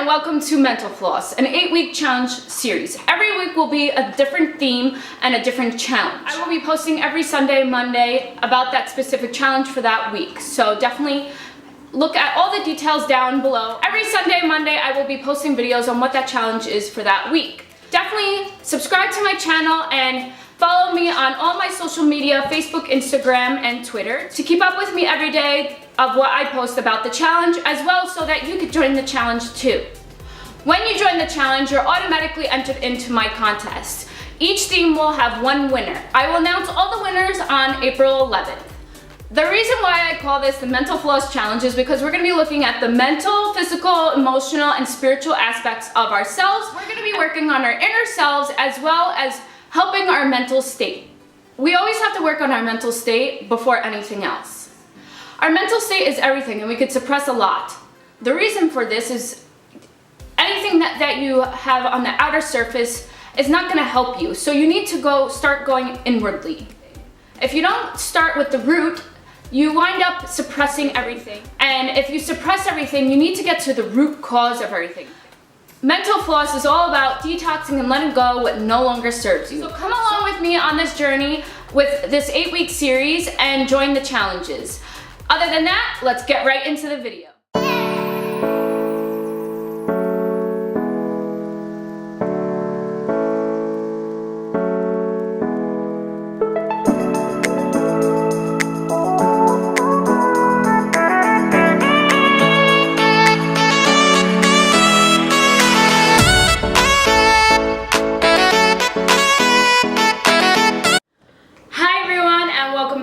and welcome to Mental Floss, an 8-week challenge series. Every week will be a different theme and a different challenge. I will be posting every Sunday, Monday about that specific challenge for that week. So definitely look at all the details down below. Every Sunday, Monday, I will be posting videos on what that challenge is for that week. Definitely subscribe to my channel and follow me on all my social media, Facebook, Instagram, and Twitter to keep up with me every day of what I post about the challenge, as well so that you could join the challenge too. When you join the challenge, you're automatically entered into my contest. Each theme will have one winner. I will announce all the winners on April 11th. The reason why I call this the Mental Floss Challenge is because we're going to be looking at the mental, physical, emotional, and spiritual aspects of ourselves. We're going to be working on our inner selves as well as helping our mental state. We always have to work on our mental state before anything else. Our mental state is everything, and we could suppress a lot. The reason for this is anything that you have on the outer surface is not going to help you. So you need to start going inwardly. If you don't start with the root, you wind up suppressing everything. And if you suppress everything, you need to get to the root cause of everything. Mental floss is all about detoxing and letting go what no longer serves you. So come along with me on this journey with this 8-week series and join the challenges. Other than that, let's get right into the video.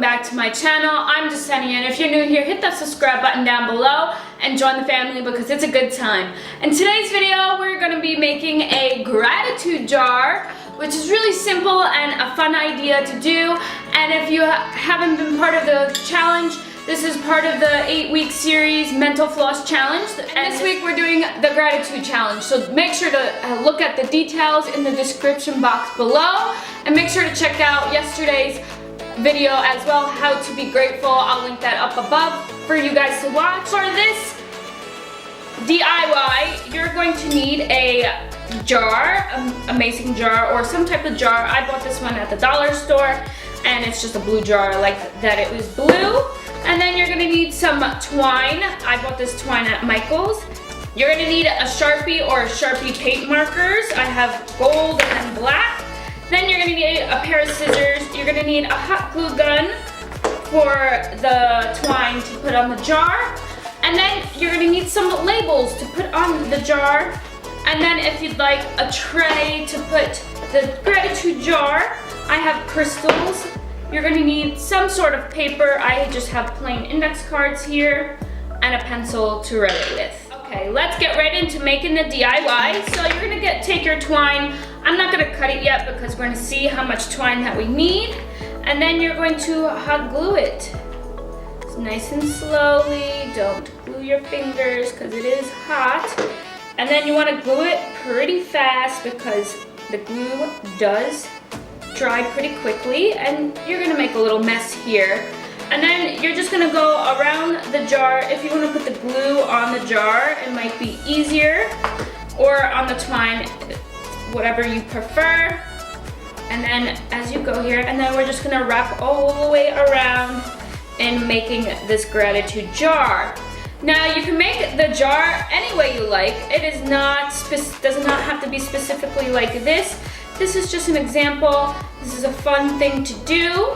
Back to my channel. I'm Jesenia, and if you're new here, hit that subscribe button down below and join the family because it's a good time. In today's video, we're going to be making a gratitude jar, which is really simple and a fun idea to do. And if you haven't been part of the challenge, this is part of the 8-week series Mental Floss Challenge. And this week we're doing the gratitude challenge. So make sure to look at the details in the description box below, and make sure to check out yesterday's video as well, how to be grateful. I'll link that up above for you guys to watch. For this DIY, you're going to need a jar, a mason jar or some type of jar. I bought this one at the dollar store, and it's just a blue jar. I like that it was blue. And then you're gonna need some twine. I bought this twine at Michael's. You're gonna need a Sharpie or Sharpie paint markers. I have gold and black. Then you're gonna need a pair of scissors. You're gonna need a hot glue gun for the twine to put on the jar. And then you're gonna need some labels to put on the jar. And then if you'd like a tray to put the gratitude jar, I have crystals. You're gonna need some sort of paper. I just have plain index cards here and a pencil to write it with. Okay, let's get right into making the DIY. So you're gonna take your twine. I'm not gonna cut it yet because we're gonna see how much twine that we need. And then you're going to hot glue it. It's nice and slowly. Don't glue your fingers because it is hot. And then you wanna glue it pretty fast because the glue does dry pretty quickly, and you're gonna make a little mess here. And then you're just gonna go around the jar. If you wanna put the glue on the jar, it might be easier, or on the twine, whatever you prefer. And then as you go here, and then we're just gonna wrap all the way around in making this gratitude jar. Now you can make the jar any way you like. It is does not have to be specifically like this. This is just an example. This is a fun thing to do.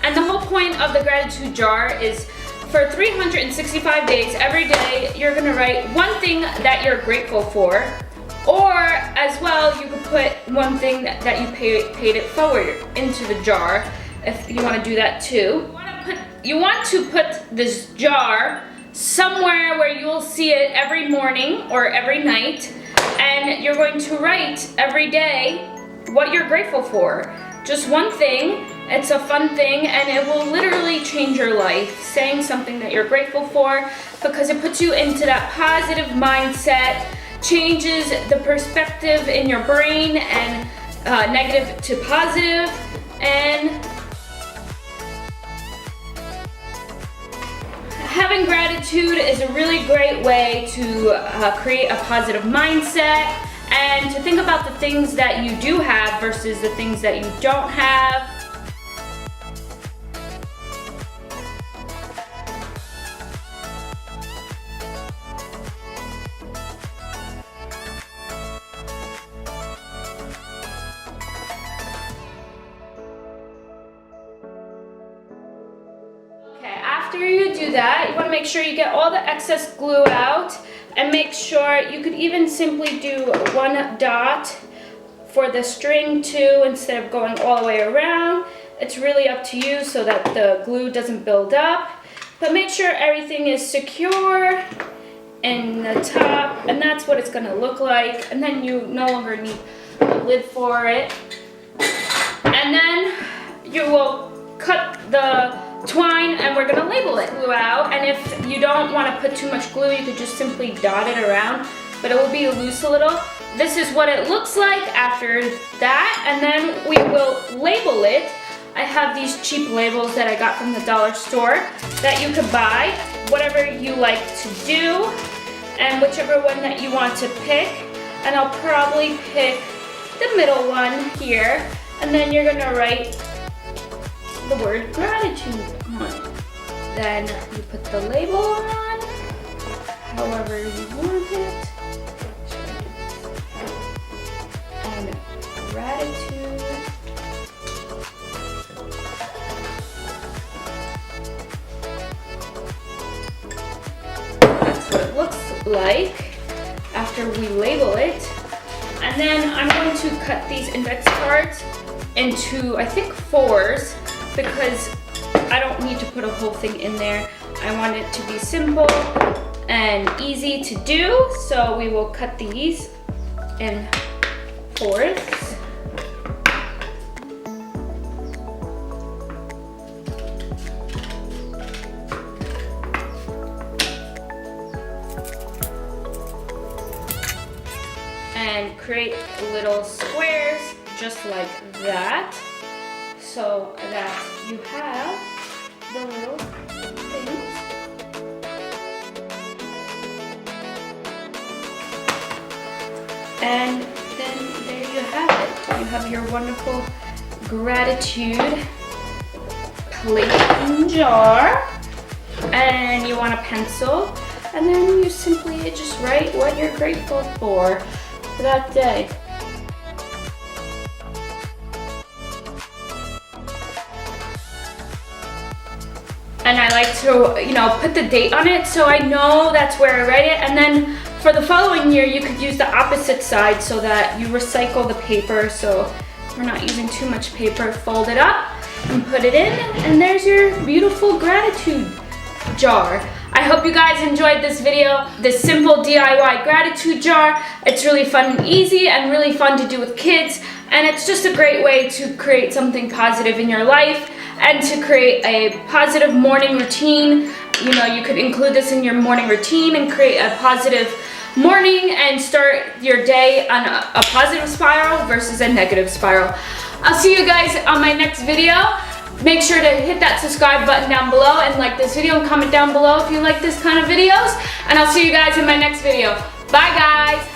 And the whole point of the gratitude jar is for 365 days, every day, you're gonna write one thing that you're grateful for. Or as well, you could put one thing that you paid it forward into the jar if you wanna do that too. You want to put this jar somewhere where you'll see it every morning or every night. And you're going to write every day what you're grateful for. Just one thing. It's a fun thing, and it will literally change your life, saying something that you're grateful for, because it puts you into that positive mindset, changes the perspective in your brain, and negative to positive, and having gratitude is a really great way to create a positive mindset and to think about the things that you do have versus the things that you don't have. After you do that, you want to make sure you get all the excess glue out, and make sure you could even simply do one dot for the string too instead of going all the way around. It's really up to you so that the glue doesn't build up, but make sure everything is secure in the top, and that's what it's going to look like. And then you no longer need a lid for it. And then you will cut the twine and we're gonna label it. Glue out, and if you don't want to put too much glue, you could just simply dot it around, but it will be loose a little. This is what it looks like after that, and then we will label it. I have these cheap labels that I got from the dollar store that you could buy, whatever you like to do, and whichever one that you want to pick. And I'll probably pick the middle one here, and then you're gonna write the word gratitude on it. Then you put the label on, however you want it, and gratitude. That's what it looks like after we label it. And then I'm going to cut these index cards into, I think, 4s, because I don't need to put a whole thing in there. I want it to be simple and easy to do, so we will cut these in 4s. And create little squares just like that, so that you have the little things. And then there you have it. You have your wonderful gratitude plate and jar. And you want a pencil, and then you simply just write what you're grateful for that day. And I like to, put the date on it so I know that's where I write it. And then for the following year, you could use the opposite side so that you recycle the paper, so we're not using too much paper. Fold it up and put it in, and there's your beautiful gratitude jar. I hope you guys enjoyed this video, this simple DIY gratitude jar. It's really fun and easy and really fun to do with kids, and it's just a great way to create something positive in your life and to create a positive morning routine. You could include this in your morning routine and create a positive morning and start your day on a positive spiral versus a negative spiral. I'll see you guys on my next video. Make sure to hit that subscribe button down below and like this video and comment down below if you like this kind of videos. And I'll see you guys in my next video. Bye guys.